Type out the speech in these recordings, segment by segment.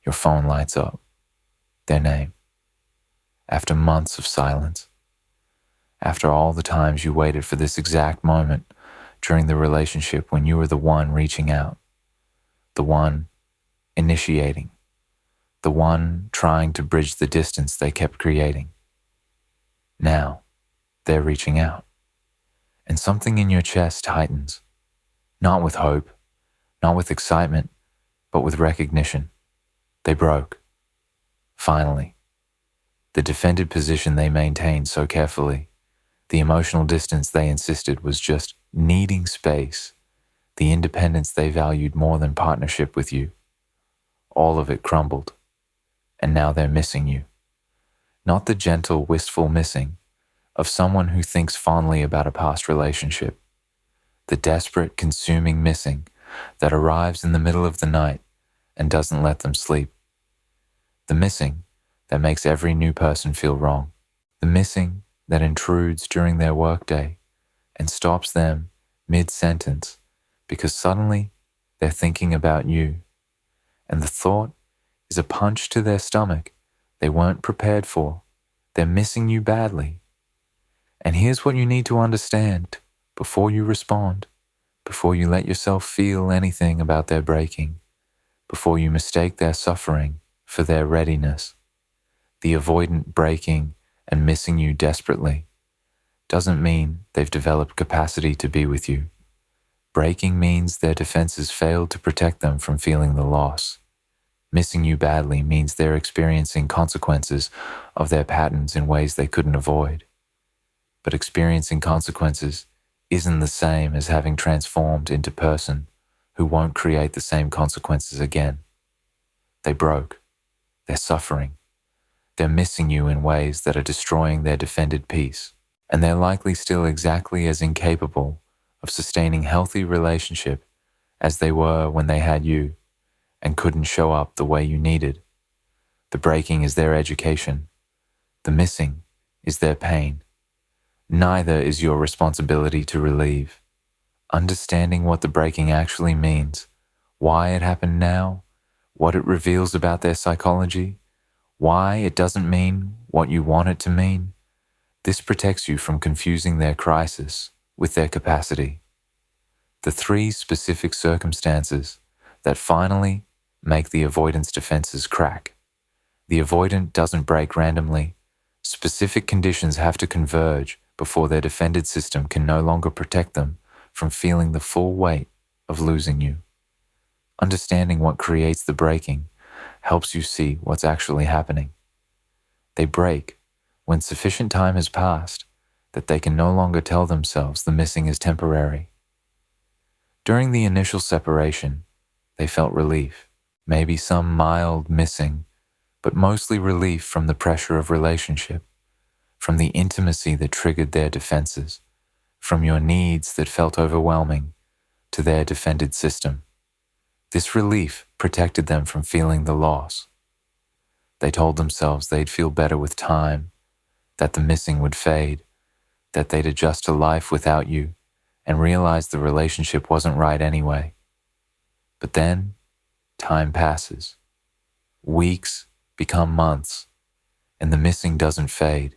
Your phone lights up. Their name. After months of silence. After all the times you waited for this exact moment during the relationship when you were the one reaching out, the one initiating, the one trying to bridge the distance they kept creating. Now, they're reaching out. And something in your chest tightens, not with hope, not with excitement, but with recognition. They broke. Finally. The defended position they maintained so carefully, the emotional distance they insisted was just needing space, the independence they valued more than partnership with you. All of it crumbled, and now they're missing you. Not the gentle, wistful missing of someone who thinks fondly about a past relationship, the desperate, consuming missing that arrives in the middle of the night and doesn't let them sleep. The missing that makes every new person feel wrong. The missing that intrudes during their workday and stops them mid-sentence because suddenly they're thinking about you. And the thought is a punch to their stomach they weren't prepared for. They're missing you badly. And here's what you need to understand before you respond, before you let yourself feel anything about their breaking, before you mistake their suffering for their readiness. The avoidant breaking and missing you desperately doesn't mean they've developed capacity to be with you. Breaking means their defenses failed to protect them from feeling the loss. Missing you badly means they're experiencing consequences of their patterns in ways they couldn't avoid. But experiencing consequences isn't the same as having transformed into a person who won't create the same consequences again. They broke. They're suffering. They're missing you in ways that are destroying their defended peace, and they're likely still exactly as incapable of sustaining healthy relationship as they were when they had you and couldn't show up the way you needed. The breaking is their education. The missing is their pain. Neither is your responsibility to relieve. Understanding what the breaking actually means, why it happened now, what it reveals about their psychology, why it doesn't mean what you want it to mean, this protects you from confusing their crisis with their capacity. The 3 specific circumstances that finally make the avoidance defenses crack. The avoidant doesn't break randomly. Specific conditions have to converge before their defended system can no longer protect them from feeling the full weight of losing you. Understanding what creates the breaking helps you see what's actually happening. They break when sufficient time has passed that they can no longer tell themselves the missing is temporary. During the initial separation, they felt relief, maybe some mild missing, but mostly relief from the pressure of relationship, from the intimacy that triggered their defenses, from your needs that felt overwhelming to their defended system. This relief protected them from feeling the loss. They told themselves they'd feel better with time, that the missing would fade, that they'd adjust to life without you and realize the relationship wasn't right anyway. But then, time passes. Weeks become months, and the missing doesn't fade,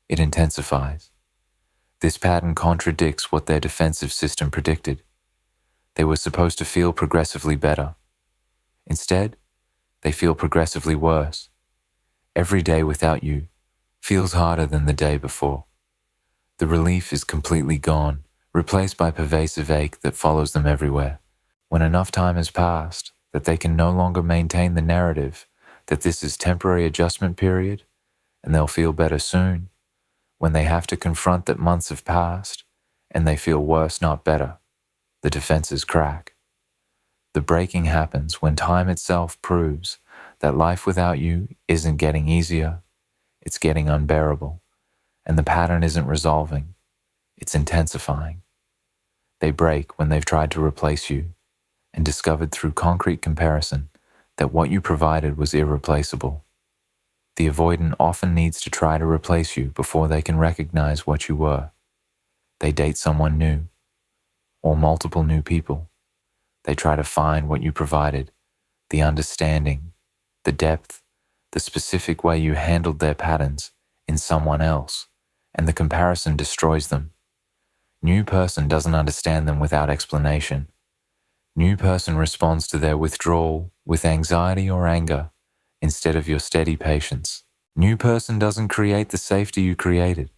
it intensifies. This pattern contradicts what their defensive system predicted. They were supposed to feel progressively better. Instead, they feel progressively worse. Every day without you feels harder than the day before. The relief is completely gone, replaced by pervasive ache that follows them everywhere. When enough time has passed that they can no longer maintain the narrative that this is temporary adjustment period and they'll feel better soon, when they have to confront that months have passed and they feel worse, not better, the defenses crack. The breaking happens when time itself proves that life without you isn't getting easier, it's getting unbearable, and the pattern isn't resolving, it's intensifying. They break when they've tried to replace you and discovered through concrete comparison that what you provided was irreplaceable. The avoidant often needs to try to replace you before they can recognize what you were. They date someone new, or multiple new people. They try to find what you provided, the understanding, the depth, the specific way you handled their patterns in someone else, and the comparison destroys them. New person doesn't understand them without explanation. New person responds to their withdrawal with anxiety or anger instead of your steady patience. New person doesn't create the safety you created.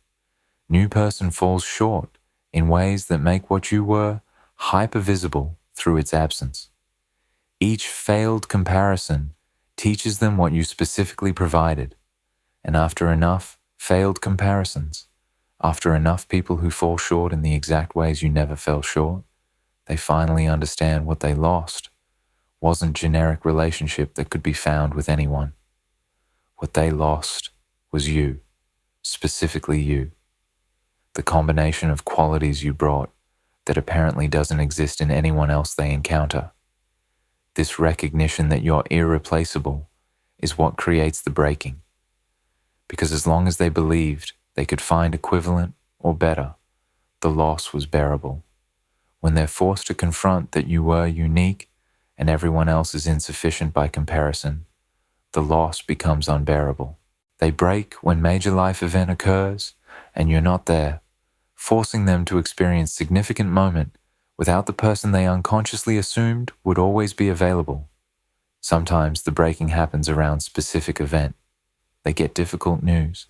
New person falls short in ways that make what you were hyper-visible through its absence. Each failed comparison teaches them what you specifically provided, and after enough failed comparisons, after enough people who fall short in the exact ways you never fell short, they finally understand what they lost wasn't generic relationship that could be found with anyone. What they lost was you, specifically you. The combination of qualities you brought that apparently doesn't exist in anyone else they encounter. This recognition that you're irreplaceable is what creates the breaking. Because as long as they believed they could find equivalent or better, the loss was bearable. When they're forced to confront that you were unique and everyone else is insufficient by comparison, the loss becomes unbearable. They break when major life event occurs and you're not there, forcing them to experience significant moment without the person they unconsciously assumed would always be available. Sometimes the breaking happens around specific event. They get difficult news.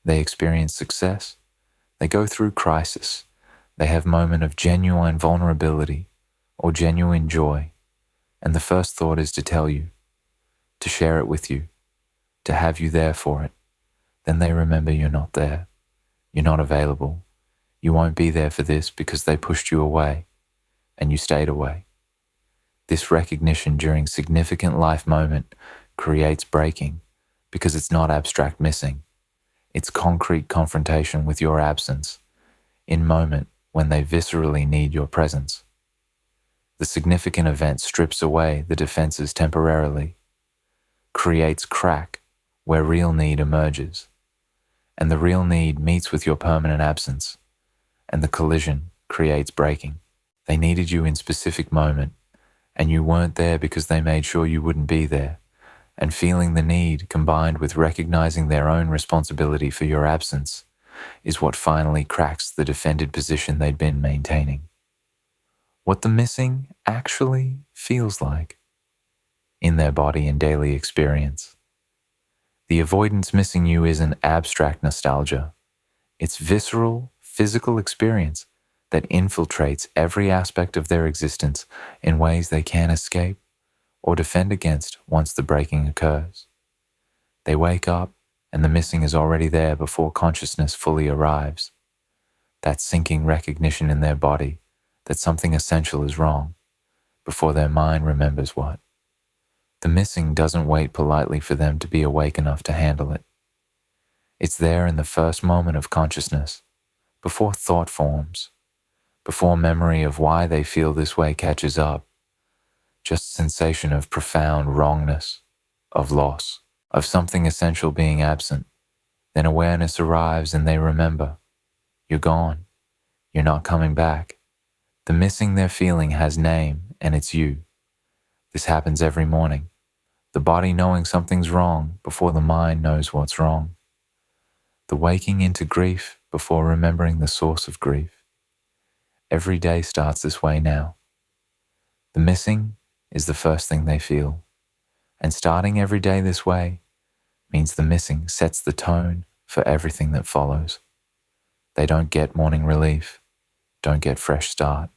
They experience success. They go through crisis. They have moment of genuine vulnerability or genuine joy. And the first thought is to tell you, to share it with you, to have you there for it. Then they remember you're not there. You're not available. You won't be there for this because they pushed you away, and you stayed away. This recognition during significant life moment creates breaking because it's not abstract missing. It's concrete confrontation with your absence in moment when they viscerally need your presence. The significant event strips away the defenses temporarily, creates crack where real need emerges, and the real need meets with your permanent absence, and the collision creates breaking. They needed you in specific moment, and you weren't there because they made sure you wouldn't be there, and feeling the need combined with recognizing their own responsibility for your absence is what finally cracks the defended position they'd been maintaining. What the missing actually feels like in their body and daily experience. The avoidance missing you isn't abstract nostalgia. It's visceral, physical experience that infiltrates every aspect of their existence in ways they can't escape or defend against once the breaking occurs. They wake up and the missing is already there before consciousness fully arrives. That sinking recognition in their body that something essential is wrong before their mind remembers what. The missing doesn't wait politely for them to be awake enough to handle it. It's there in the first moment of consciousness, before thought forms, before memory of why they feel this way catches up. Just sensation of profound wrongness, of loss, of something essential being absent. Then awareness arrives and they remember. You're gone. You're not coming back. The missing they're feeling has name, and it's you. This happens every morning. The body knowing something's wrong before the mind knows what's wrong. The waking into grief before remembering the source of grief. Every day starts this way now. The missing is the first thing they feel, and starting every day this way means the missing sets the tone for everything that follows. They don't get morning relief, don't get fresh start.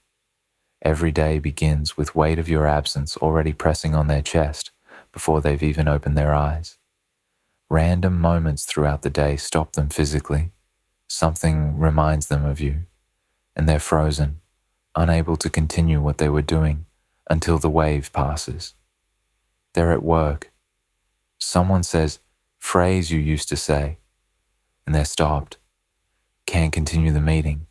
Every day begins with weight of your absence already pressing on their chest before they've even opened their eyes. Random moments throughout the day stop them physically. Something reminds them of you, and they're frozen, unable to continue what they were doing until the wave passes. They're at work. Someone says, phrase you used to say, and they're stopped. Can't continue the meeting.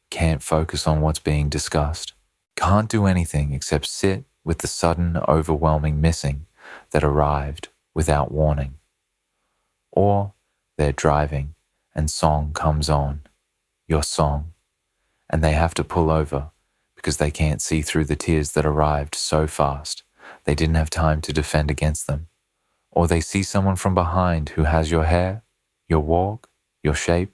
Can't focus on what's being discussed. Can't do anything except sit with the sudden, overwhelming missing that arrived without warning. Or they're driving and song comes on, your song, and they have to pull over because they can't see through the tears that arrived so fast they didn't have time to defend against them, Or they see someone from behind who has your hair, your walk, your shape,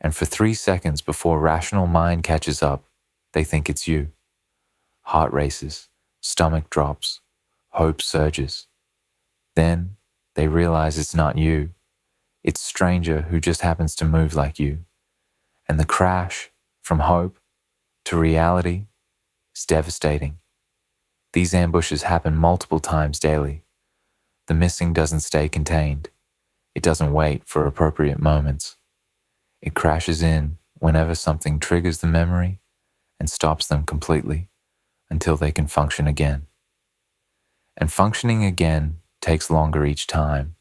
and for 3 seconds before rational mind catches up, they think it's you. Heart races, stomach drops, hope surges. Then they realize it's not you, it's a stranger who just happens to move like you. And the crash from hope to reality is devastating. These ambushes happen multiple times daily. The missing doesn't stay contained. It doesn't wait for appropriate moments. It crashes in whenever something triggers the memory and stops them completely until they can function again. And functioning again takes longer each time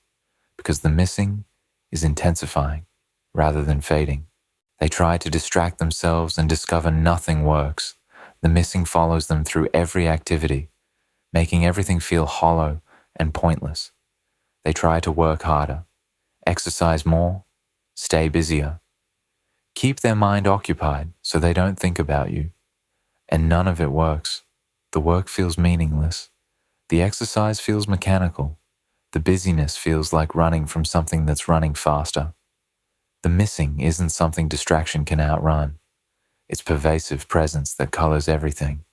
because the missing is intensifying rather than fading. They try to distract themselves and discover nothing works. The missing follows them through every activity, making everything feel hollow and pointless. They try to work harder, exercise more, stay busier. Keep their mind occupied so they don't think about you. And none of it works. The work feels meaningless. The exercise feels mechanical. The busyness feels like running from something that's running faster. The missing isn't something distraction can outrun. It's pervasive presence that colors everything,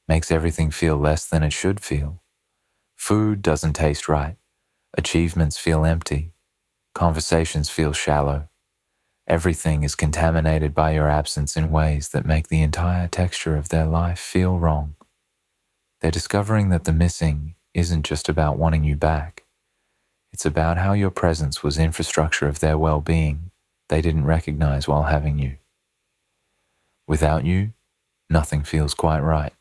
makes everything feel less than it should feel. Food doesn't taste right. Achievements feel empty. Conversations feel shallow. Everything is contaminated by your absence in ways that make the entire texture of their life feel wrong. They're discovering that the missing isn't just about wanting you back. It's about how your presence was infrastructure of their well-being they didn't recognize while having you. Without you, nothing feels quite right.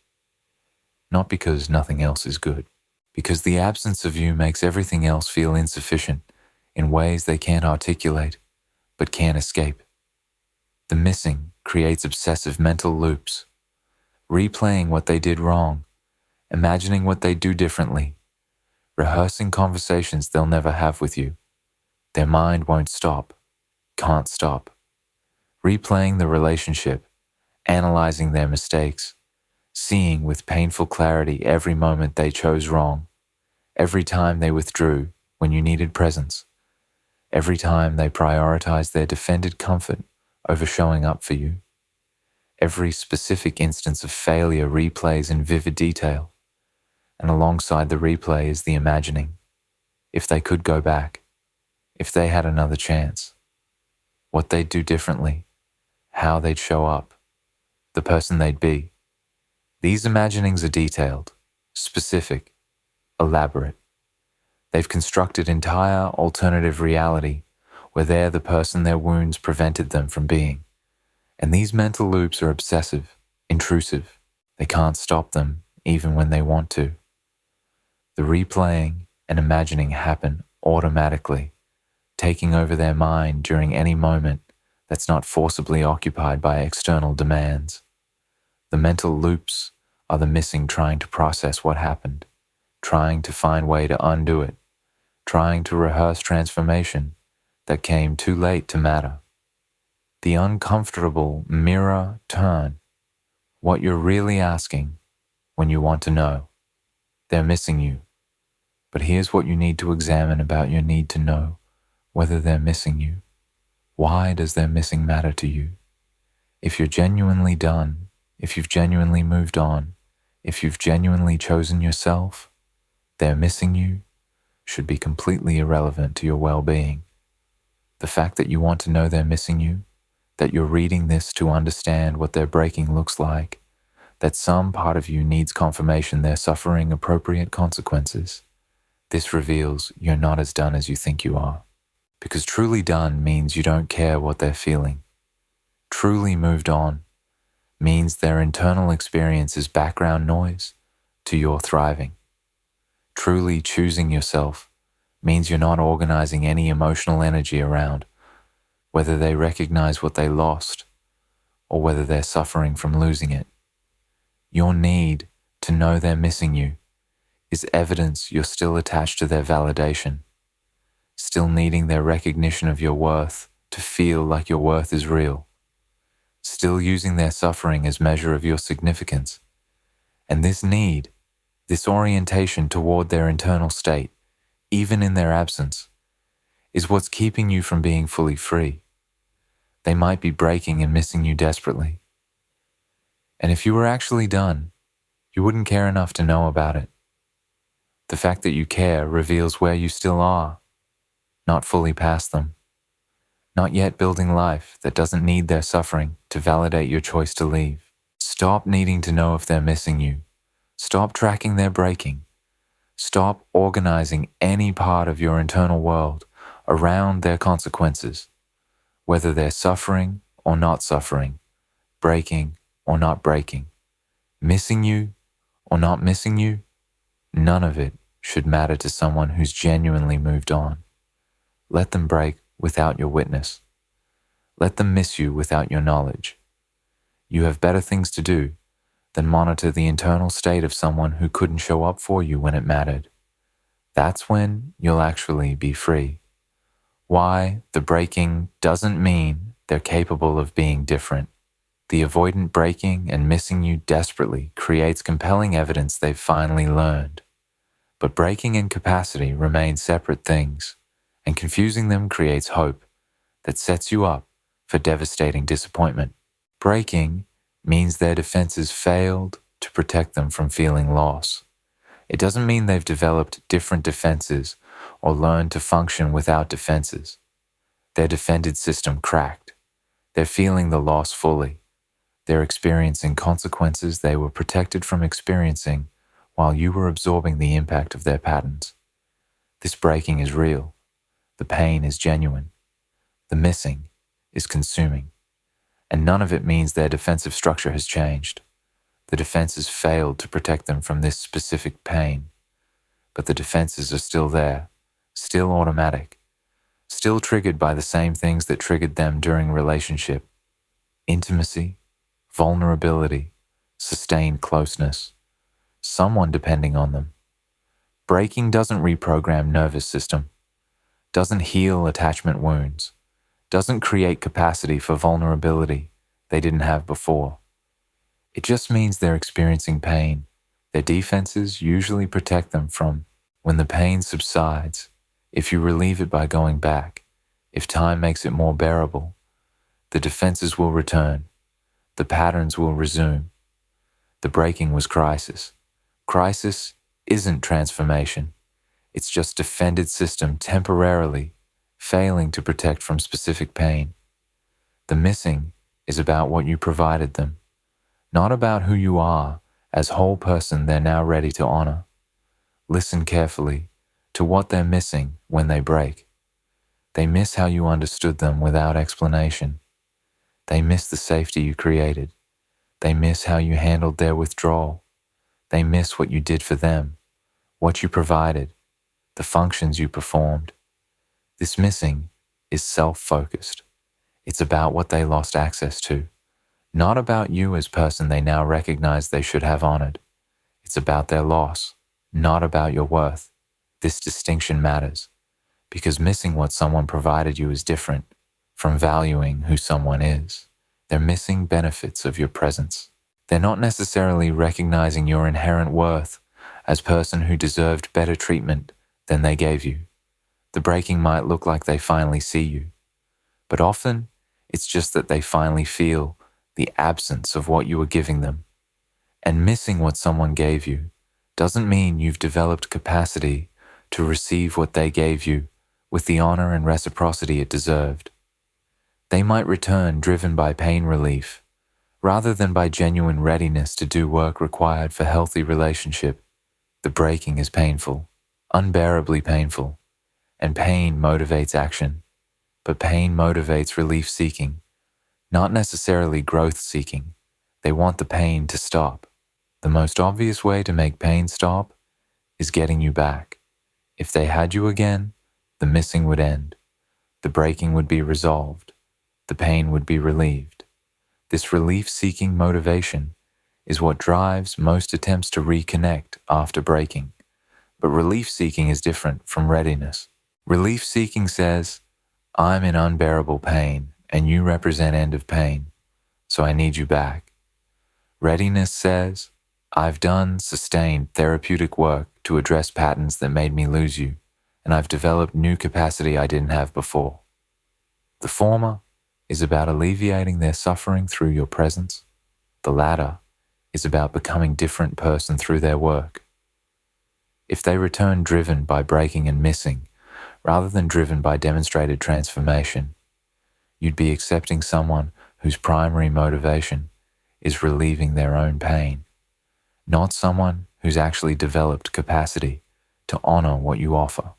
Not because nothing else is good, because the absence of you makes everything else feel insufficient in ways they can't articulate, but can't escape. The missing creates obsessive mental loops, replaying what they did wrong, imagining what they do differently, rehearsing conversations they'll never have with you. Their mind won't stop, can't stop. Replaying the relationship, analyzing their mistakes, seeing with painful clarity every moment they chose wrong, every time they withdrew when you needed presence, every time they prioritized their defended comfort over showing up for you. Every specific instance of failure replays in vivid detail, and alongside the replay is the imagining. If they could go back, if they had another chance, what they'd do differently, how they'd show up, the person they'd be. These imaginings are detailed, specific, elaborate. They've constructed entire alternative reality where they're the person their wounds prevented them from being. And these mental loops are obsessive, intrusive. They can't stop them even when they want to. The replaying and imagining happen automatically, taking over their mind during any moment that's not forcibly occupied by external demands. The mental loops are the missing trying to process what happened, trying to find way to undo it, trying to rehearse transformation that came too late to matter. The uncomfortable mirror turn, what you're really asking when you want to know. They're missing you. But here's what you need to examine about your need to know whether they're missing you. Why does their missing matter to you? If you're genuinely done, if you've genuinely moved on, if you've genuinely chosen yourself, their missing you should be completely irrelevant to your well-being. The fact that you want to know they're missing you, that you're reading this to understand what their breaking looks like, that some part of you needs confirmation they're suffering appropriate consequences, this reveals you're not as done as you think you are. Because truly done means you don't care what they're feeling. Truly moved on means their internal experience is background noise to your thriving. Truly choosing yourself means you're not organizing any emotional energy around whether they recognize what they lost or whether they're suffering from losing it. Your need to know they're missing you is evidence you're still attached to their validation, still needing their recognition of your worth to feel like your worth is real, still using their suffering as measure of your significance. And this need, this orientation toward their internal state, even in their absence, is what's keeping you from being fully free. They might be breaking and missing you desperately. And if you were actually done, you wouldn't care enough to know about it. The fact that you care reveals where you still are, not fully past them, not yet building life that doesn't need their suffering to validate your choice to leave. Stop needing to know if they're missing you. Stop tracking their breaking. Stop organizing any part of your internal world around their consequences, whether they're suffering or not suffering, breaking or not breaking, missing you or not missing you. None of it should matter to someone who's genuinely moved on. Let them break without your witness. Let them miss you without your knowledge. You have better things to do than monitor the internal state of someone who couldn't show up for you when it mattered. That's when you'll actually be free. Why the breaking doesn't mean they're capable of being different. The avoidant breaking and missing you desperately creates compelling evidence they've finally learned. But breaking and capacity remain separate things, and confusing them creates hope that sets you up for devastating disappointment. Breaking means their defenses failed to protect them from feeling loss. It doesn't mean they've developed different defenses or learned to function without defenses. Their defended system cracked. They're feeling the loss fully. They're experiencing consequences they were protected from experiencing while you were absorbing the impact of their patterns. This breaking is real. The pain is genuine. The missing is consuming. And none of it means their defensive structure has changed. The defenses failed to protect them from this specific pain. But the defenses are still there, still automatic, still triggered by the same things that triggered them during relationship: intimacy, vulnerability, sustained closeness, someone depending on them. Breaking doesn't reprogram nervous system, doesn't heal attachment wounds, doesn't create capacity for vulnerability they didn't have before. It just means they're experiencing pain. Their defenses usually protect them from when the pain subsides. If you relieve it by going back, if time makes it more bearable, the defenses will return. The patterns will resume. The breaking was crisis. Crisis isn't transformation. It's just defended system temporarily failing to protect from specific pain. The missing is about what you provided them, not about who you are as whole person they're now ready to honor. Listen carefully to what they're missing when they break. They miss how you understood them without explanation. They miss the safety you created. They miss how you handled their withdrawal. They miss what you did for them, what you provided, the functions you performed. This missing is self-focused. It's about what they lost access to, not about you as person they now recognize they should have honored. It's about their loss, not about your worth. This distinction matters, because missing what someone provided you is different from valuing who someone is. They're missing benefits of your presence. They're not necessarily recognizing your inherent worth as person who deserved better treatment than they gave you. The breaking might look like they finally see you, but often it's just that they finally feel the absence of what you were giving them. And missing what someone gave you doesn't mean you've developed capacity to receive what they gave you with the honor and reciprocity it deserved. They might return driven by pain relief, rather than by genuine readiness to do work required for healthy relationship. The breaking is painful, unbearably painful, and pain motivates action. But pain motivates relief seeking, not necessarily growth seeking. They want the pain to stop. The most obvious way to make pain stop is getting you back. If they had you again, the missing would end. The breaking would be resolved. The pain would be relieved. This relief-seeking motivation is what drives most attempts to reconnect after breaking. But relief-seeking is different from readiness. Relief-seeking says, I'm in unbearable pain, and you represent end of pain, so I need you back. Readiness says, I've done sustained therapeutic work to address patterns that made me lose you, and I've developed new capacity I didn't have before. The former is about alleviating their suffering through your presence. The latter is about becoming a different person through their work. If they return driven by breaking and missing, rather than driven by demonstrated transformation, you'd be accepting someone whose primary motivation is relieving their own pain, not someone who's actually developed capacity to honor what you offer.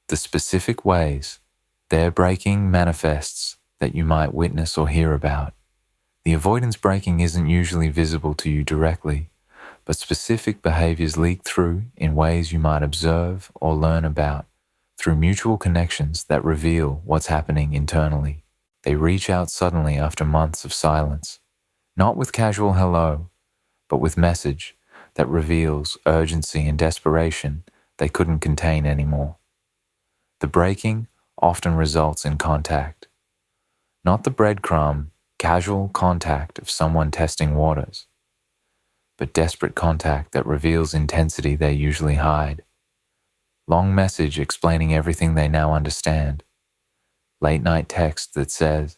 The specific ways their breaking manifests that you might witness or hear about. The avoidance breaking isn't usually visible to you directly, but specific behaviors leak through in ways you might observe or learn about through mutual connections that reveal what's happening internally. They reach out suddenly after months of silence, not with casual hello, but with message that reveals urgency and desperation they couldn't contain anymore. The breaking often results in contact, not the breadcrumb, casual contact of someone testing waters, but desperate contact that reveals intensity they usually hide. Long message explaining everything they now understand. Late night text that says,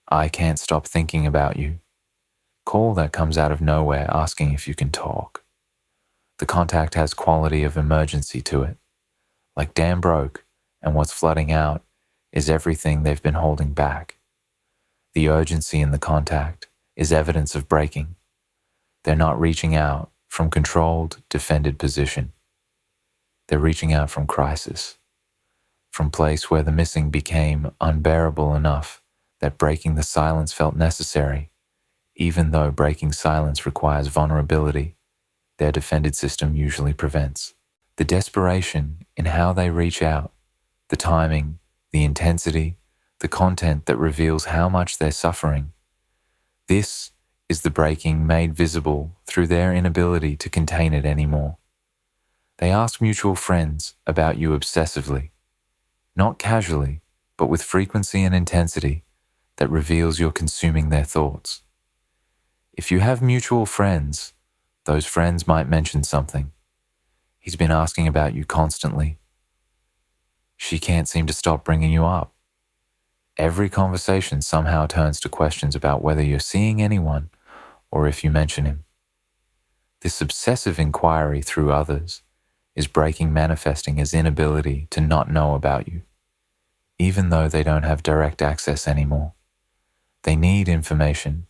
"I can't stop thinking about you." Call that comes out of nowhere asking if you can talk. The contact has quality of emergency to it, like dam broke, and what's flooding out is everything they've been holding back. The urgency in the contact is evidence of breaking. They're not reaching out from controlled, defended position. They're reaching out from crisis, from place where the missing became unbearable enough that breaking the silence felt necessary, even though breaking silence requires vulnerability their defended system usually prevents. The desperation in how they reach out, the timing, the intensity, the content that reveals how much they're suffering. This is the breaking made visible through their inability to contain it anymore. They ask mutual friends about you obsessively, not casually, but with frequency and intensity that reveals you're consuming their thoughts. If you have mutual friends, those friends might mention something. He's been asking about you constantly. She can't seem to stop bringing you up. Every conversation somehow turns to questions about whether you're seeing anyone or if you mention him. This obsessive inquiry through others is breaking manifesting as inability to not know about you, even though they don't have direct access anymore. They need information,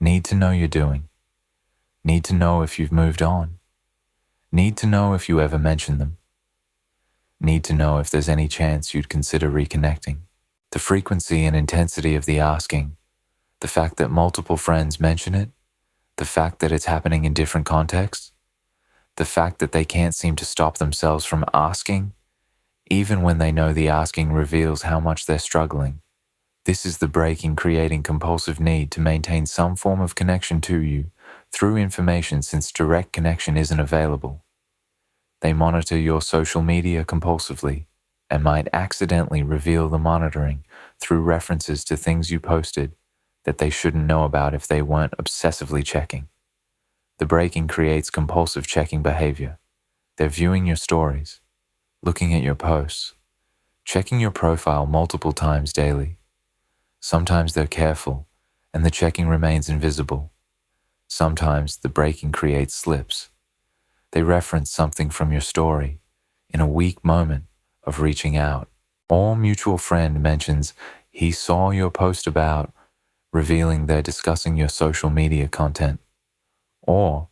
need to know you're doing, need to know if you've moved on, need to know if you ever mention them, need to know if there's any chance you'd consider reconnecting. The frequency and intensity of the asking, the fact that multiple friends mention it, the fact that it's happening in different contexts, the fact that they can't seem to stop themselves from asking, even when they know the asking reveals how much they're struggling. This is the breaking creating compulsive need to maintain some form of connection to you through information since direct connection isn't available. They monitor your social media compulsively and might accidentally reveal the monitoring through references to things you posted that they shouldn't know about if they weren't obsessively checking. The breaking creates compulsive checking behavior. They're viewing your stories, looking at your posts, checking your profile multiple times daily. Sometimes they're careful and the checking remains invisible. Sometimes the breaking creates slips. They reference something from your story in a weak moment of reaching out. Or mutual friend mentions he saw your post about, revealing they're discussing your social media content. Or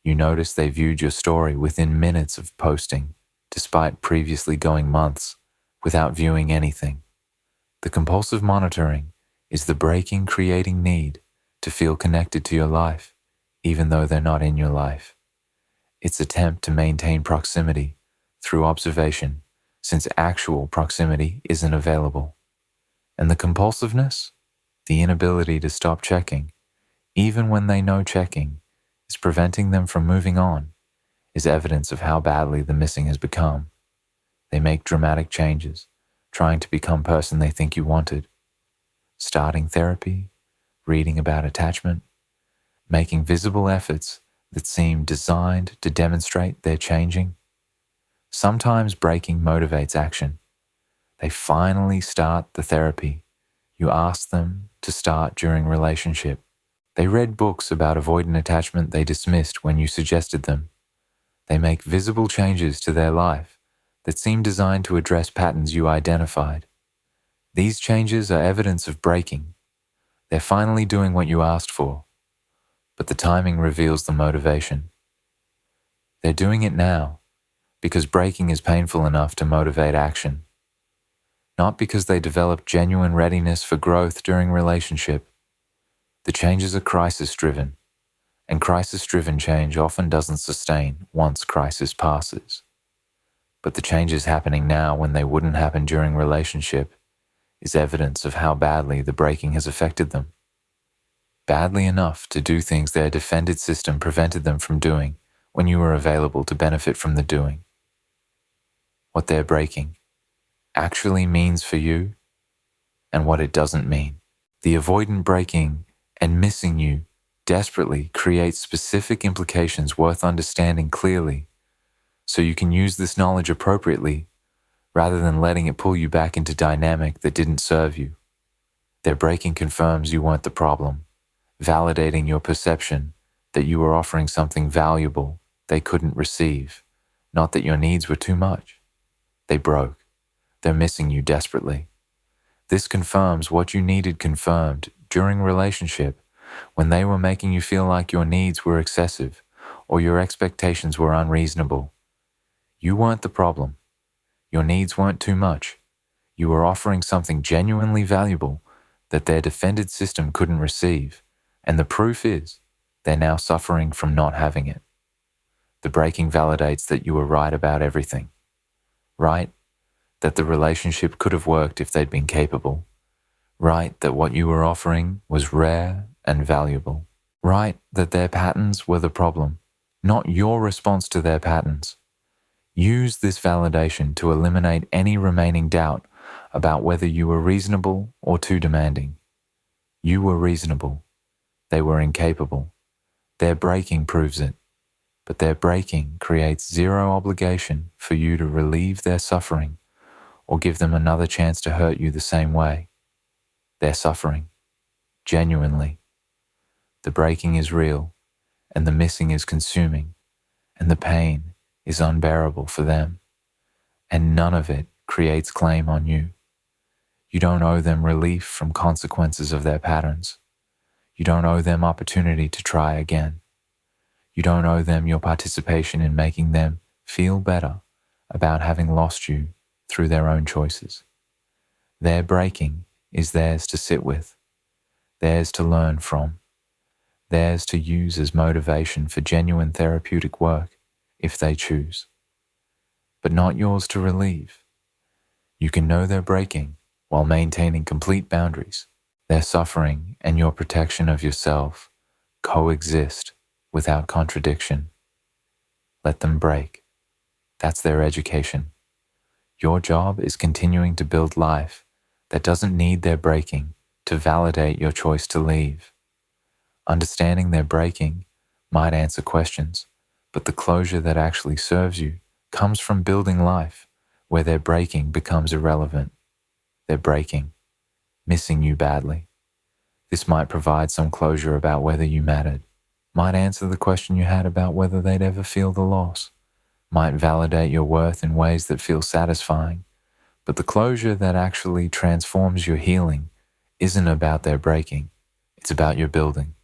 you notice they viewed your story within minutes of posting, despite previously going months without viewing anything. The compulsive monitoring is the breaking creating need to feel connected to your life, even though they're not in your life. Its attempt to maintain proximity through observation, since actual proximity isn't available. And the compulsiveness, the inability to stop checking, even when they know checking is preventing them from moving on, is evidence of how badly the missing has become. They make dramatic changes, trying to become person they think you wanted. Starting therapy, reading about attachment, making visible efforts that seem designed to demonstrate they're changing. Sometimes breaking motivates action. They finally start the therapy you asked them to start during relationship. They read books about avoidant attachment they dismissed when you suggested them. They make visible changes to their life that seem designed to address patterns you identified. These changes are evidence of breaking. They're finally doing what you asked for, but the timing reveals the motivation. They're doing it now because breaking is painful enough to motivate action, not because they developed genuine readiness for growth during relationship. The changes are crisis-driven, and crisis-driven change often doesn't sustain once crisis passes. But the changes happening now when they wouldn't happen during relationship is evidence of how badly the breaking has affected them. Badly enough to do things their defended system prevented them from doing when you were available to benefit from the doing. What their breaking actually means for you and what it doesn't mean. The avoidant breaking and missing you desperately creates specific implications worth understanding clearly so you can use this knowledge appropriately rather than letting it pull you back into dynamic that didn't serve you. Their breaking confirms you weren't the problem, validating your perception that you were offering something valuable they couldn't receive, not that your needs were too much. They broke. They're missing you desperately. This confirms what you needed confirmed during relationship when they were making you feel like your needs were excessive or your expectations were unreasonable. You weren't the problem. Your needs weren't too much. You were offering something genuinely valuable that their defended system couldn't receive, and the proof is they're now suffering from not having it. The breaking validates that you were right about everything. Right that the relationship could have worked if they'd been capable. Right that what you were offering was rare and valuable. Right that their patterns were the problem, not your response to their patterns. Use this validation to eliminate any remaining doubt about whether you were reasonable or too demanding. You were reasonable. They were incapable. Their breaking proves it. But their breaking creates zero obligation for you to relieve their suffering or give them another chance to hurt you the same way. They're suffering. Genuinely. The breaking is real, and the missing is consuming, and the pain is unbearable for them, and none of it creates claim on you. You don't owe them relief from consequences of their patterns. You don't owe them opportunity to try again. You don't owe them your participation in making them feel better about having lost you through their own choices. Their breaking is theirs to sit with, theirs to learn from, theirs to use as motivation for genuine therapeutic work if they choose, but not yours to relieve. You can know their breaking while maintaining complete boundaries. Their suffering and your protection of yourself coexist without contradiction. Let them break. That's their education. Your job is continuing to build life that doesn't need their breaking to validate your choice to leave. Understanding their breaking might answer questions, but the closure that actually serves you comes from building life where their breaking becomes irrelevant. Their breaking, missing you badly. This might provide some closure about whether you mattered, might answer the question you had about whether they'd ever feel the loss, might validate your worth in ways that feel satisfying, but the closure that actually transforms your healing isn't about their breaking, it's about your building.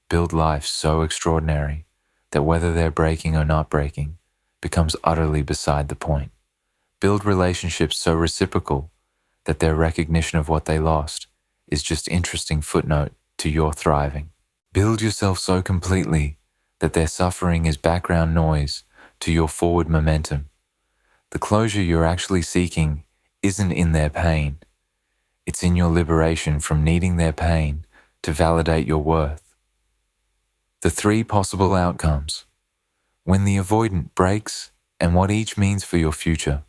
Build life so extraordinary that whether they're breaking or not breaking becomes utterly beside the point. Build relationships so reciprocal that their recognition of what they lost is just interesting footnote to your thriving. Build yourself so completely that their suffering is background noise to your forward momentum. The closure you're actually seeking isn't in their pain. It's in your liberation from needing their pain to validate your worth. The 3 possible outcomes. When the avoidant breaks and what each means for your future.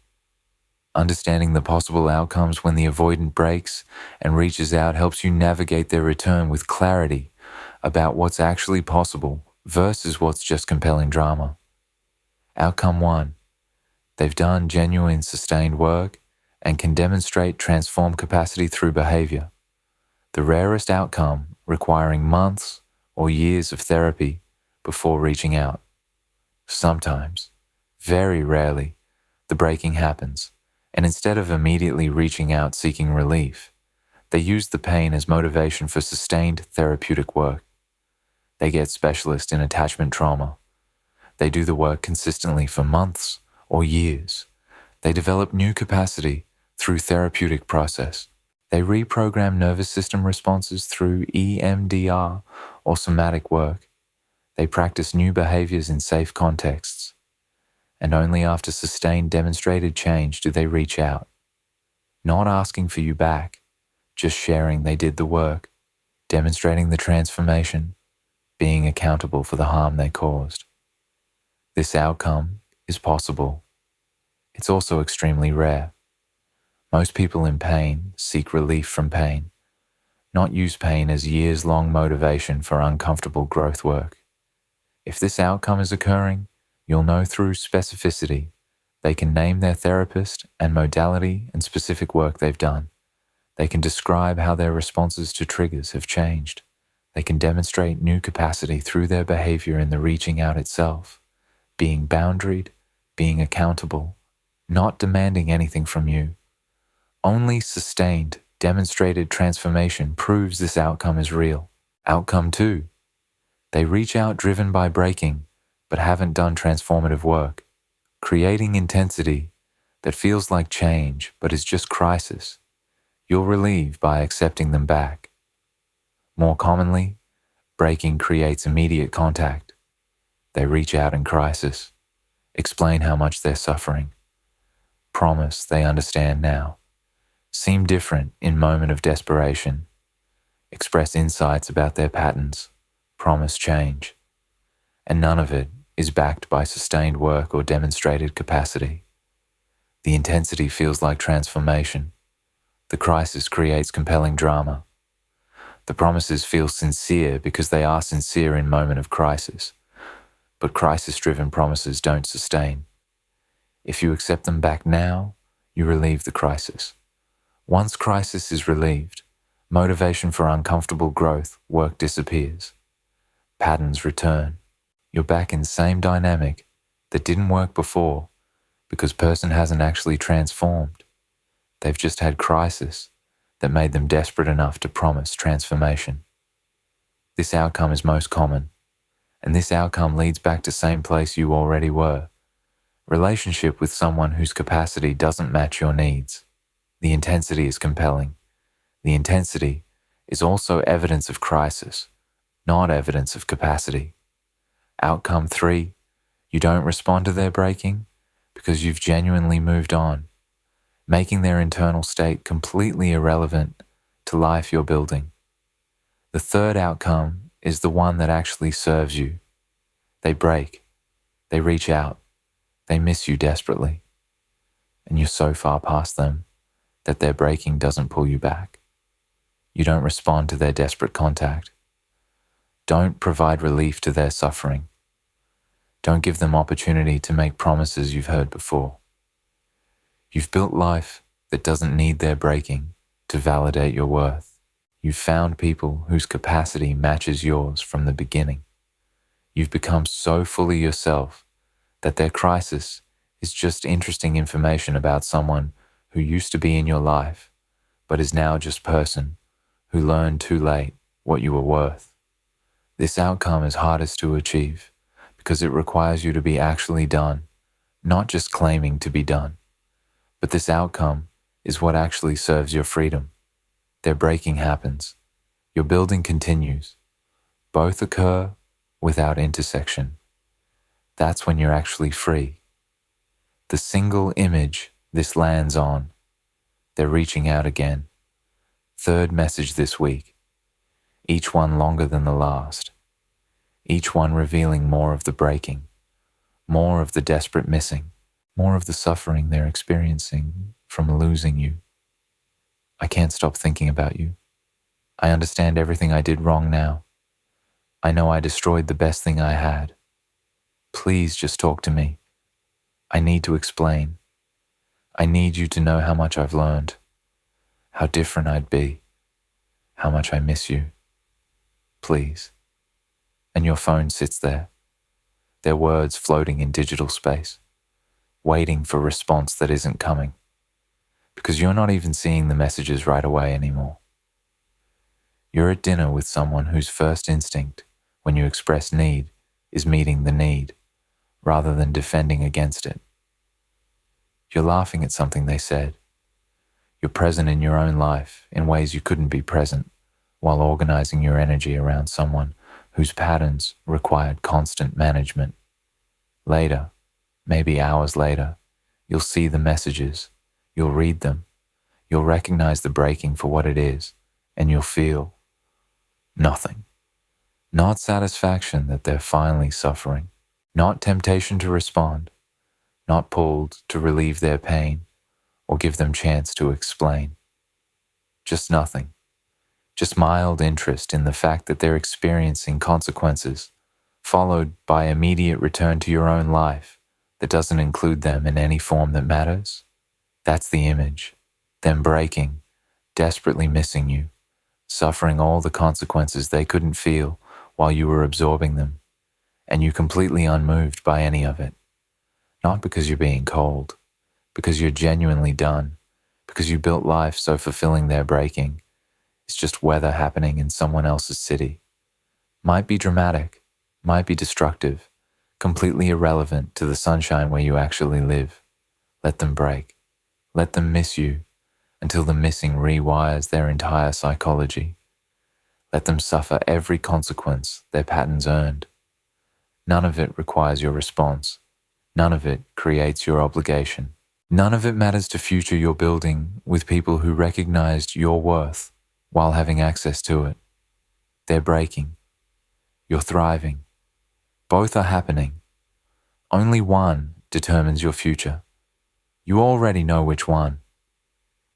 Understanding the possible outcomes when the avoidant breaks and reaches out helps you navigate their return with clarity about what's actually possible versus what's just compelling drama. Outcome 1. They've done genuine sustained work and can demonstrate transformed capacity through behavior. The rarest outcome requiring months or years of therapy before reaching out. Sometimes, very rarely, the breaking happens, and instead of immediately reaching out seeking relief, they use the pain as motivation for sustained therapeutic work. They get specialists in attachment trauma. They do the work consistently for months or years. They develop new capacity through therapeutic process. They reprogram nervous system responses through EMDR or somatic work. They practice new behaviors in safe contexts. And only after sustained demonstrated change do they reach out. Not asking for you back, just sharing they did the work, demonstrating the transformation, being accountable for the harm they caused. This outcome is possible. It's also extremely rare. Most people in pain seek relief from pain, not use pain as years-long motivation for uncomfortable growth work. If this outcome is occurring, you'll know through specificity. They can name their therapist and modality and specific work they've done. They can describe how their responses to triggers have changed. They can demonstrate new capacity through their behavior in the reaching out itself, being boundaried, being accountable, not demanding anything from you. Only sustained, demonstrated transformation proves this outcome is real. Outcome 2. They reach out driven by breaking, but haven't done transformative work, creating intensity that feels like change but is just crisis. You'll relieve by accepting them back. More commonly, breaking creates immediate contact. They reach out in crisis, explain how much they're suffering, promise they understand now, seem different in moment of desperation, express insights about their patterns, promise change, and none of it is backed by sustained work or demonstrated capacity. The intensity feels like transformation. The crisis creates compelling drama. The promises feel sincere because they are sincere in moment of crisis, but crisis-driven promises don't sustain. If you accept them back now, you relieve the crisis. Once crisis is relieved, motivation for uncomfortable growth work disappears. Patterns return. You're back in same dynamic that didn't work before because person hasn't actually transformed. They've just had crisis that made them desperate enough to promise transformation. This outcome is most common, and this outcome leads back to same place you already were. Relationship with someone whose capacity doesn't match your needs. The intensity is compelling. The intensity is also evidence of crisis, not evidence of capacity. Outcome 3, you don't respond to their breaking because you've genuinely moved on, making their internal state completely irrelevant to life you're building. The third outcome is the one that actually serves you. They break, they reach out, they miss you desperately, and you're so far past them that their breaking doesn't pull you back. You don't respond to their desperate contact. Don't provide relief to their suffering. Don't give them opportunity to make promises you've heard before. You've built life that doesn't need their breaking to validate your worth. You've found people whose capacity matches yours from the beginning. You've become so fully yourself that their crisis is just interesting information about someone who used to be in your life, but is now just person who learned too late what you were worth. This outcome is hardest to achieve because it requires you to be actually done, not just claiming to be done. But this outcome is what actually serves your freedom. Their breaking happens. Your building continues. Both occur without intersection. That's when you're actually free. The single image this lands on, they're reaching out again. Third message this week. Each one longer than the last. Each one revealing more of the breaking, more of the desperate missing, more of the suffering they're experiencing from losing you. I can't stop thinking about you. I understand everything I did wrong now. I know I destroyed the best thing I had. Please just talk to me. I need to explain. I need you to know how much I've learned, how different I'd be, how much I miss you. Please. And your phone sits there, their words floating in digital space, waiting for response that isn't coming, because you're not even seeing the messages right away anymore. You're at dinner with someone whose first instinct, when you express need, is meeting the need, rather than defending against it. You're laughing at something they said. You're present in your own life in ways you couldn't be present while organizing your energy around someone whose patterns required constant management. Later, maybe hours later, you'll see the messages, you'll read them, you'll recognize the breaking for what it is, and you'll feel nothing. Not satisfaction that they're finally suffering, not temptation to respond, not pulled to relieve their pain or give them chance to explain. Just nothing. Just mild interest in the fact that they're experiencing consequences, followed by immediate return to your own life that doesn't include them in any form that matters. That's the image. Them breaking, desperately missing you, suffering all the consequences they couldn't feel while you were absorbing them, and you completely unmoved by any of it. Not because you're being cold, because you're genuinely done, because you built life so fulfilling their breaking. It's just weather happening in someone else's city. Might be dramatic, might be destructive, completely irrelevant to the sunshine where you actually live. Let them break. Let them miss you until the missing rewires their entire psychology. Let them suffer every consequence their patterns earned. None of it requires your response. None of it creates your obligation. None of it matters to future you're building with people who recognized your worth while having access to it. They're breaking. You're thriving. Both are happening. Only one determines your future. You already know which one.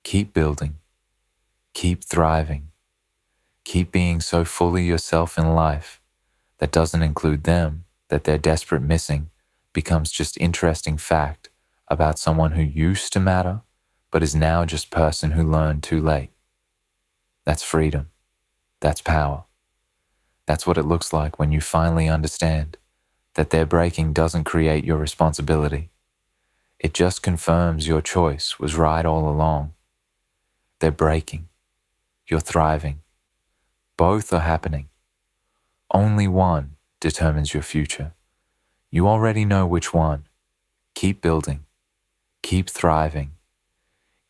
Keep building. Keep thriving. Keep being so fully yourself in life that doesn't include them, that their desperate missing becomes just interesting fact about someone who used to matter but is now just person who learned too late. That's freedom. That's power. That's what it looks like when you finally understand that their breaking doesn't create your responsibility. It just confirms your choice was right all along. They're breaking. You're thriving. Both are happening. Only one determines your future. You already know which one. Keep building. Keep thriving.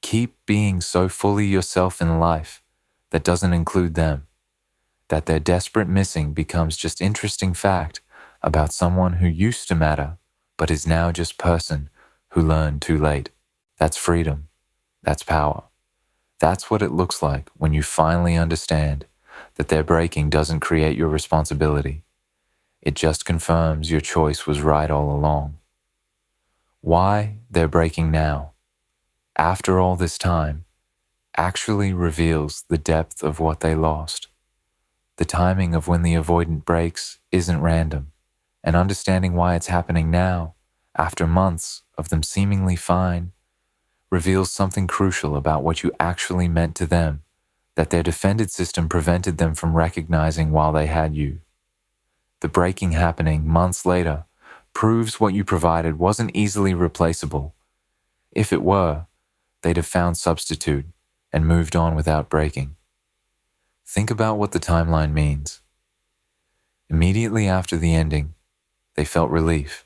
Keep being so fully yourself in life that doesn't include them, that their desperate missing becomes just interesting fact about someone who used to matter but is now just person who learned too late. That's freedom. That's power. That's what it looks like when you finally understand that their breaking doesn't create your responsibility. It just confirms your choice was right all along. Why they're breaking now, after all this time, actually reveals the depth of what they lost. The timing of when the avoidant breaks isn't random, and understanding why it's happening now, after months of them seemingly fine, reveals something crucial about what you actually meant to them, that their defended system prevented them from recognizing while they had you. The breaking happening months later proves what you provided wasn't easily replaceable. If it were, they'd have found substitute and moved on without breaking. Think about what the timeline means. Immediately after the ending, they felt relief.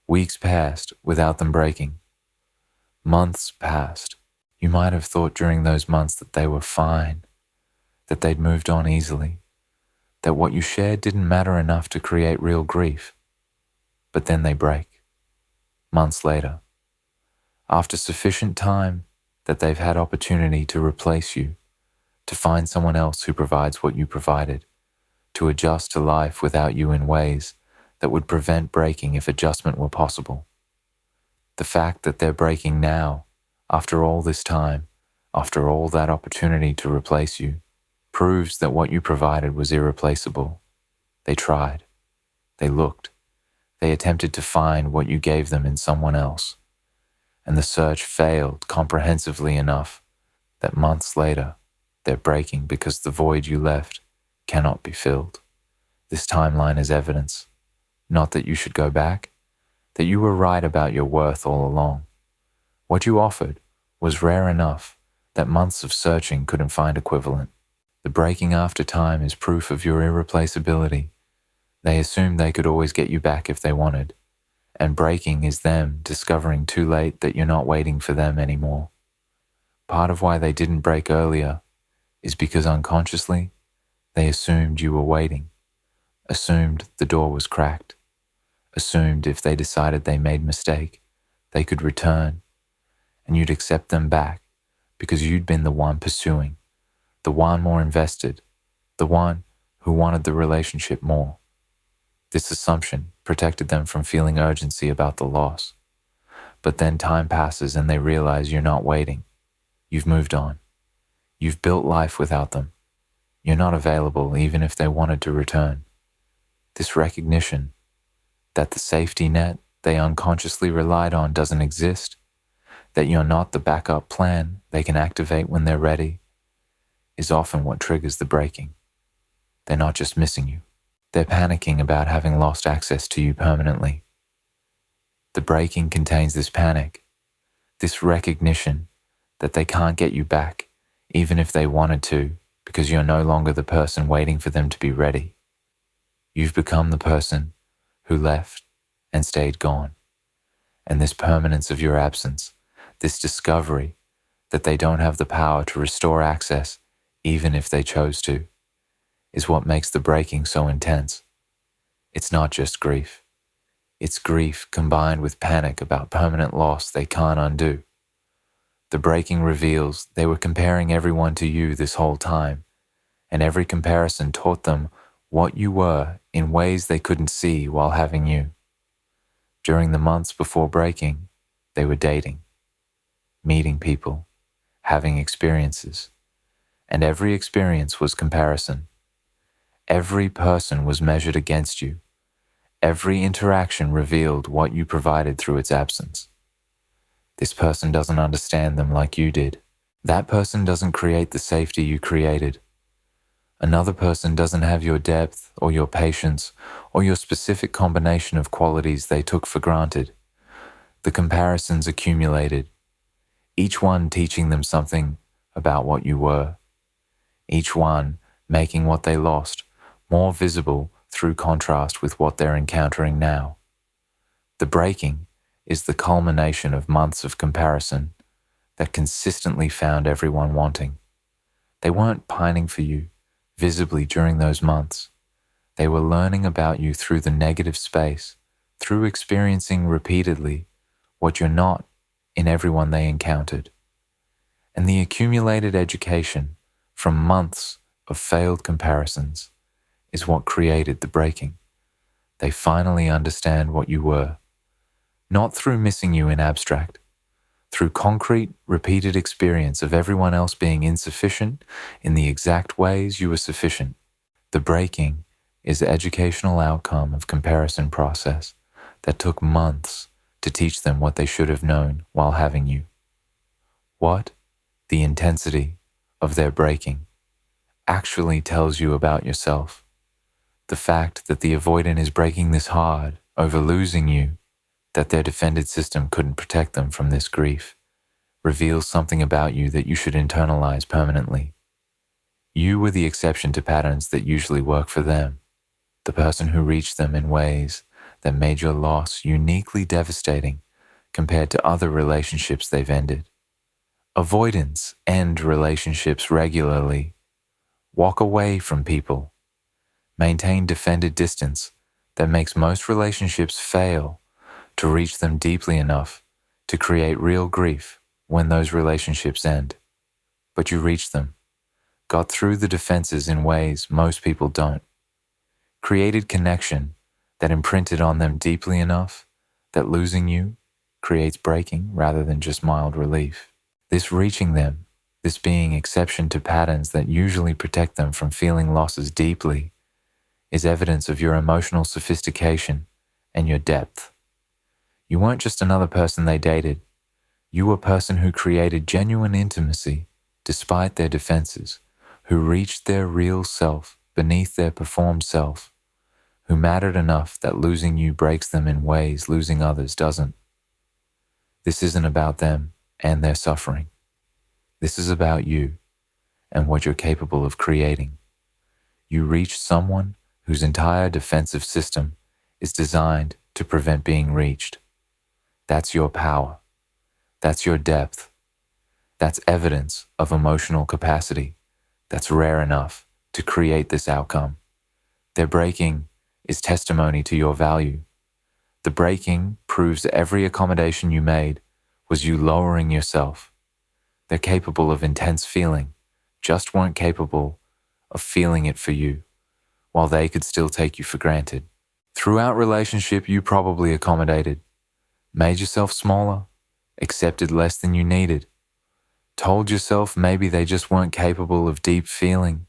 Weeks passed without them breaking. Months passed. You might have thought during those months that they were fine, that they'd moved on easily, that what you shared didn't matter enough to create real grief. But then they break. Months later. After sufficient time that they've had opportunity to replace you, to find someone else who provides what you provided, to adjust to life without you in ways that would prevent breaking if adjustment were possible. The fact that they're breaking now, after all this time, after all that opportunity to replace you, proves that what you provided was irreplaceable. They tried. They looked. They attempted to find what you gave them in someone else, and the search failed comprehensively enough that months later, they're breaking because the void you left cannot be filled. This timeline is evidence, not that you should go back, that you were right about your worth all along. What you offered was rare enough that months of searching couldn't find equivalent. The breaking after time is proof of your irreplaceability. They assumed they could always get you back if they wanted, and breaking is them discovering too late that you're not waiting for them anymore. Part of why they didn't break earlier is because unconsciously, they assumed you were waiting, assumed the door was cracked, assumed if they decided they made a mistake, they could return, and you'd accept them back because you'd been the one pursuing, the one more invested, the one who wanted the relationship more. This assumption protected them from feeling urgency about the loss. But then time passes and they realize you're not waiting. You've moved on. You've built life without them. You're not available even if they wanted to return. This recognition that the safety net they unconsciously relied on doesn't exist, that you're not the backup plan they can activate when they're ready, is often what triggers the breaking. They're not just missing you. They're panicking about having lost access to you permanently. The breaking contains this panic, this recognition that they can't get you back, even if they wanted to, because you're no longer the person waiting for them to be ready. You've become the person who left and stayed gone. And this permanence of your absence, this discovery that they don't have the power to restore access, even if they chose to, is what makes the breaking so intense. It's not just grief. It's grief combined with panic about permanent loss they can't undo. The breaking reveals they were comparing everyone to you this whole time, and every comparison taught them what you were in ways they couldn't see while having you. During the months before breaking, they were dating, meeting people, having experiences, and every experience was comparison. Every person was measured against you. Every interaction revealed what you provided through its absence. This person doesn't understand them like you did. That person doesn't create the safety you created. Another person doesn't have your depth or your patience or your specific combination of qualities they took for granted. The comparisons accumulated, each one teaching them something about what you were, each one making what they lost more visible through contrast with what they're encountering now. The breaking is the culmination of months of comparison that consistently found everyone wanting. They weren't pining for you visibly during those months. They were learning about you through the negative space, through experiencing repeatedly what you're not in everyone they encountered. And the accumulated education from months of failed comparisons is what created the breaking. They finally understand what you were, not through missing you in abstract, through concrete, repeated experience of everyone else being insufficient in the exact ways you were sufficient. The breaking is the educational outcome of comparison process that took months to teach them what they should have known while having you. What the intensity of their breaking actually tells you about yourself. The fact that the avoidant is breaking this hard over losing you, that their defended system couldn't protect them from this grief, reveals something about you that you should internalize permanently. You were the exception to patterns that usually work for them, the person who reached them in ways that made your loss uniquely devastating compared to other relationships they've ended. Avoidants end relationships regularly, walk away from people, maintain defended distance that makes most relationships fail to reach them deeply enough to create real grief when those relationships end. But you reached them, got through the defenses in ways most people don't, created connection that imprinted on them deeply enough that losing you creates breaking rather than just mild relief. This reaching them, this being exception to patterns that usually protect them from feeling losses deeply, is evidence of your emotional sophistication and your depth. You weren't just another person they dated. You were a person who created genuine intimacy despite their defenses, who reached their real self beneath their performed self, who mattered enough that losing you breaks them in ways losing others doesn't. This isn't about them and their suffering. This is about you and what you're capable of creating. You reach someone whose entire defensive system is designed to prevent being reached. That's your power. That's your depth. That's evidence of emotional capacity that's rare enough to create this outcome. Their breaking is testimony to your value. The breaking proves that every accommodation you made was you lowering yourself. They're capable of intense feeling, just weren't capable of feeling it for you, while they could still take you for granted. Throughout relationship, you probably accommodated, made yourself smaller, accepted less than you needed, told yourself maybe they just weren't capable of deep feeling,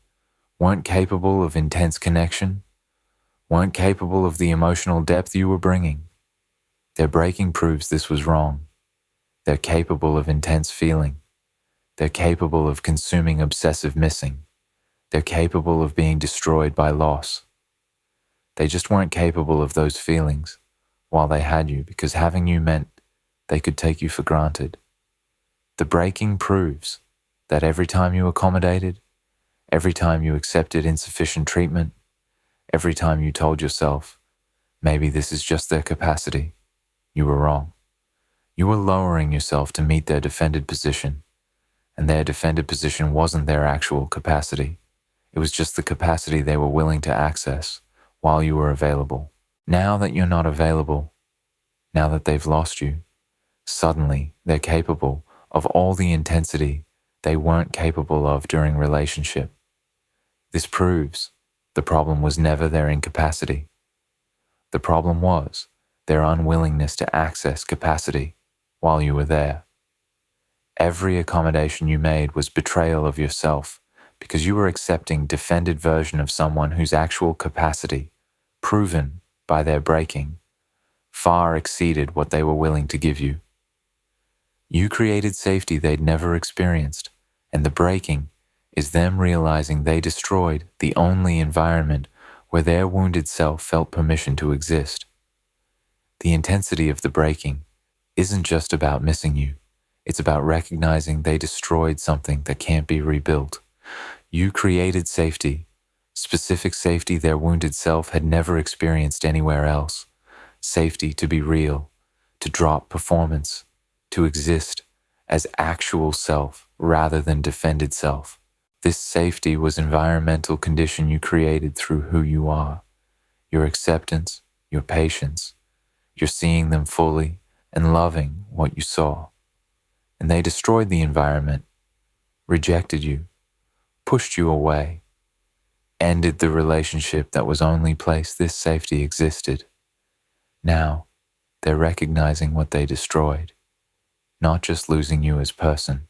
weren't capable of intense connection, weren't capable of the emotional depth you were bringing. Their breaking proves this was wrong. They're capable of intense feeling. They're capable of consuming obsessive missing. They're capable of being destroyed by loss. They just weren't capable of those feelings while they had you, because having you meant they could take you for granted. The breaking proves that every time you accommodated, every time you accepted insufficient treatment, every time you told yourself, maybe this is just their capacity, you were wrong. You were lowering yourself to meet their defended position, and their defended position wasn't their actual capacity. It was just the capacity they were willing to access while you were available. Now that you're not available, now that they've lost you, suddenly they're capable of all the intensity they weren't capable of during relationship. This proves the problem was never their incapacity. The problem was their unwillingness to access capacity while you were there. Every accommodation you made was betrayal of yourself, because you were accepting defended version of someone whose actual capacity, proven by their breaking, far exceeded what they were willing to give you. You created safety they'd never experienced, and the breaking is them realizing they destroyed the only environment where their wounded self felt permission to exist. The intensity of the breaking isn't just about missing you. It's about recognizing they destroyed something that can't be rebuilt. You created safety, specific safety their wounded self had never experienced anywhere else. Safety to be real, to drop performance, to exist as actual self rather than defended self. This safety was environmental condition you created through who you are, your acceptance, your patience, your seeing them fully and loving what you saw. And they destroyed the environment, rejected you, pushed you away, ended the relationship that was only place this safety existed. Now, they're recognizing what they destroyed, not just losing you as person,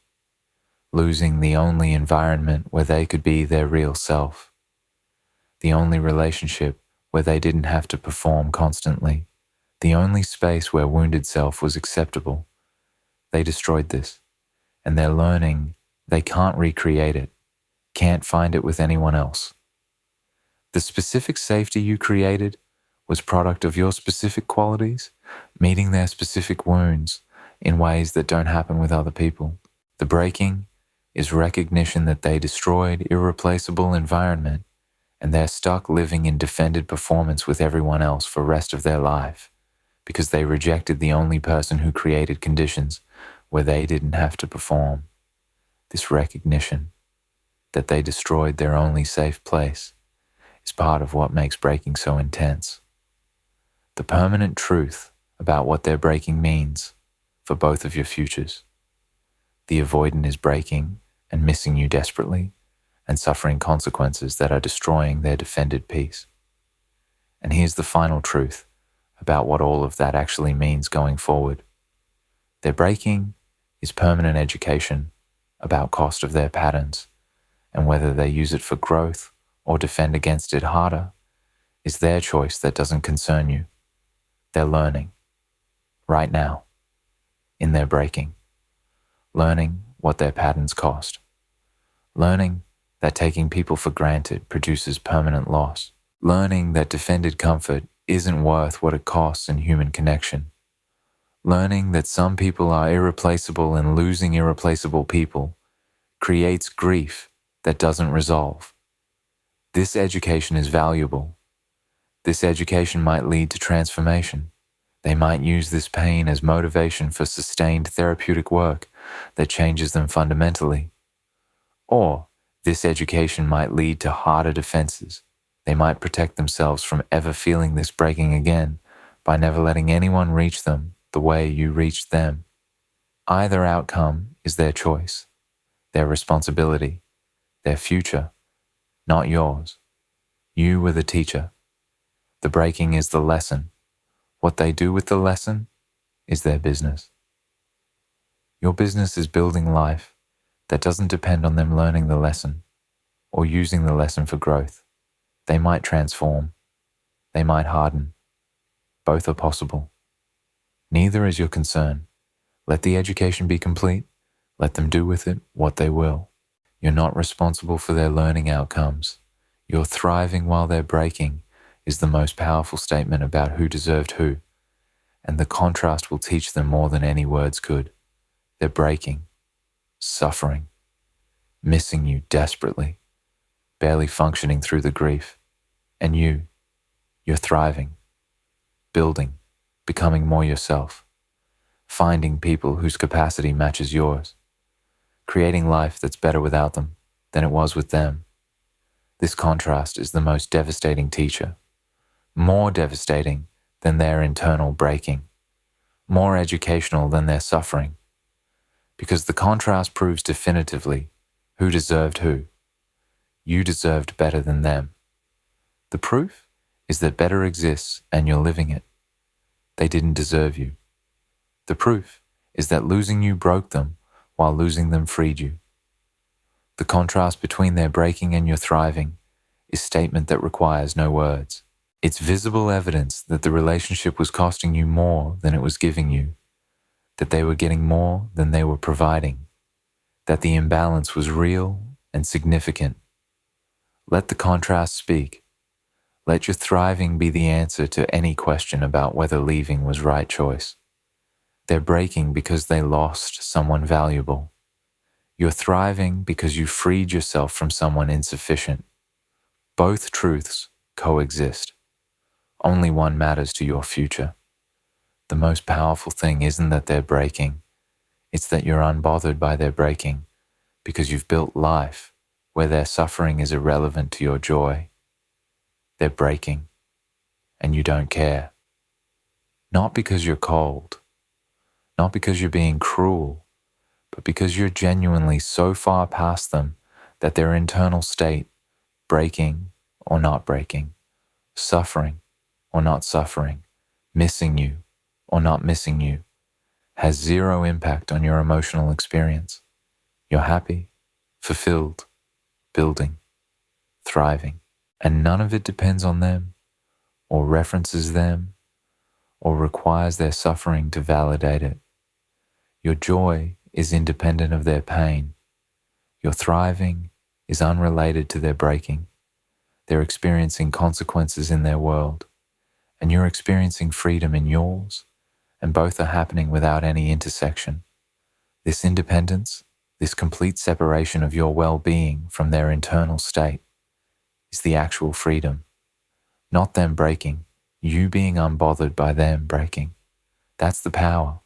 losing the only environment where they could be their real self, the only relationship where they didn't have to perform constantly, the only space where wounded self was acceptable. They destroyed this, and they're learning they can't recreate it, can't find it with anyone else. The specific safety you created was product of your specific qualities, meeting their specific wounds in ways that don't happen with other people. The breaking is recognition that they destroyed irreplaceable environment, and they're stuck living in defended performance with everyone else for rest of their life, because they rejected the only person who created conditions where they didn't have to perform. This recognition that they destroyed their only safe place is part of what makes breaking so intense. The permanent truth about what their breaking means for both of your futures. The avoidant is breaking and missing you desperately and suffering consequences that are destroying their defended peace. And here's the final truth about what all of that actually means going forward. Their breaking is permanent education about cost of their patterns, and whether they use it for growth or defend against it harder is their choice that doesn't concern you. They're learning, right now, in their breaking, learning what their patterns cost, learning that taking people for granted produces permanent loss, learning that defended comfort isn't worth what it costs in human connection, learning that some people are irreplaceable and losing irreplaceable people creates grief that doesn't resolve. This education is valuable. This education might lead to transformation. They might use this pain as motivation for sustained therapeutic work that changes them fundamentally. Or this education might lead to harder defenses. They might protect themselves from ever feeling this breaking again by never letting anyone reach them the way you reached them. Either outcome is their choice, their responsibility, their future, not yours. You were the teacher. The breaking is the lesson. What they do with the lesson is their business. Your business is building life that doesn't depend on them learning the lesson or using the lesson for growth. They might transform. They might harden. Both are possible. Neither is your concern. Let the education be complete. Let them do with it what they will. You're not responsible for their learning outcomes. Your thriving while they're breaking is the most powerful statement about who deserved who, and the contrast will teach them more than any words could. They're breaking, suffering, missing you desperately, barely functioning through the grief. And you're thriving, building, becoming more yourself, finding people whose capacity matches yours, creating life that's better without them than it was with them. This contrast is the most devastating teacher, more devastating than their internal breaking, more educational than their suffering, because the contrast proves definitively who deserved who. You deserved better than them. The proof is that better exists and you're living it. They didn't deserve you. The proof is that losing you broke them while losing them freed you. The contrast between their breaking and your thriving is statement that requires no words. It's visible evidence that the relationship was costing you more than it was giving you, that they were getting more than they were providing, that the imbalance was real and significant. Let the contrast speak. Let your thriving be the answer to any question about whether leaving was right choice. They're breaking because they lost someone valuable. You're thriving because you freed yourself from someone insufficient. Both truths coexist. Only one matters to your future. The most powerful thing isn't that they're breaking. It's that you're unbothered by their breaking because you've built life where their suffering is irrelevant to your joy. They're breaking, and you don't care. Not because you're cold, not because you're being cruel, but because you're genuinely so far past them that their internal state, breaking or not breaking, suffering or not suffering, missing you or not missing you, has zero impact on your emotional experience. You're happy, fulfilled, building, thriving. And none of it depends on them, or references them, or requires their suffering to validate it. Your joy is independent of their pain. Your thriving is unrelated to their breaking. They're experiencing consequences in their world, and you're experiencing freedom in yours, and both are happening without any intersection. This independence, this complete separation of your well-being from their internal state, is the actual freedom. Not them breaking, you being unbothered by them breaking. That's the power.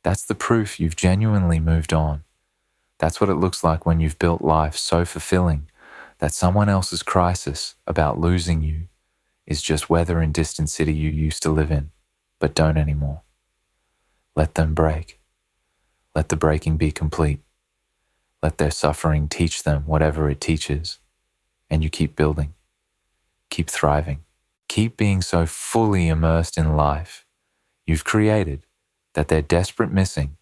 That's the proof you've genuinely moved on. That's what it looks like when you've built life so fulfilling that someone else's crisis about losing you is just weather in distant city you used to live in, but don't anymore. Let them break. Let the breaking be complete. Let their suffering teach them whatever it teaches, and you keep building. Keep thriving. Keep being so fully immersed in life you've created that their desperate missing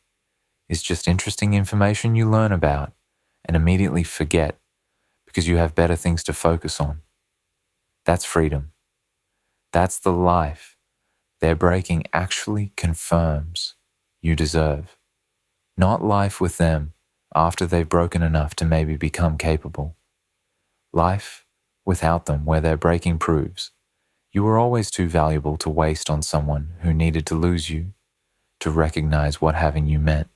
is just interesting information you learn about and immediately forget because you have better things to focus on. That's freedom. That's the life Their breaking actually confirms you deserve, not life with them after they've broken enough to maybe become capable. Life without them, where their breaking proves you were always too valuable to waste on someone who needed to lose you to recognize what having you meant.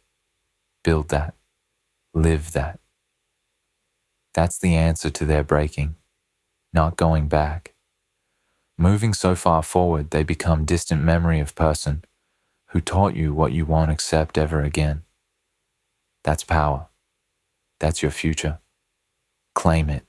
Build that. Live that. That's the answer to their breaking, not going back. Moving so far forward, they become distant memory of person who taught you what you won't accept ever again. That's power. That's your future. Claim it.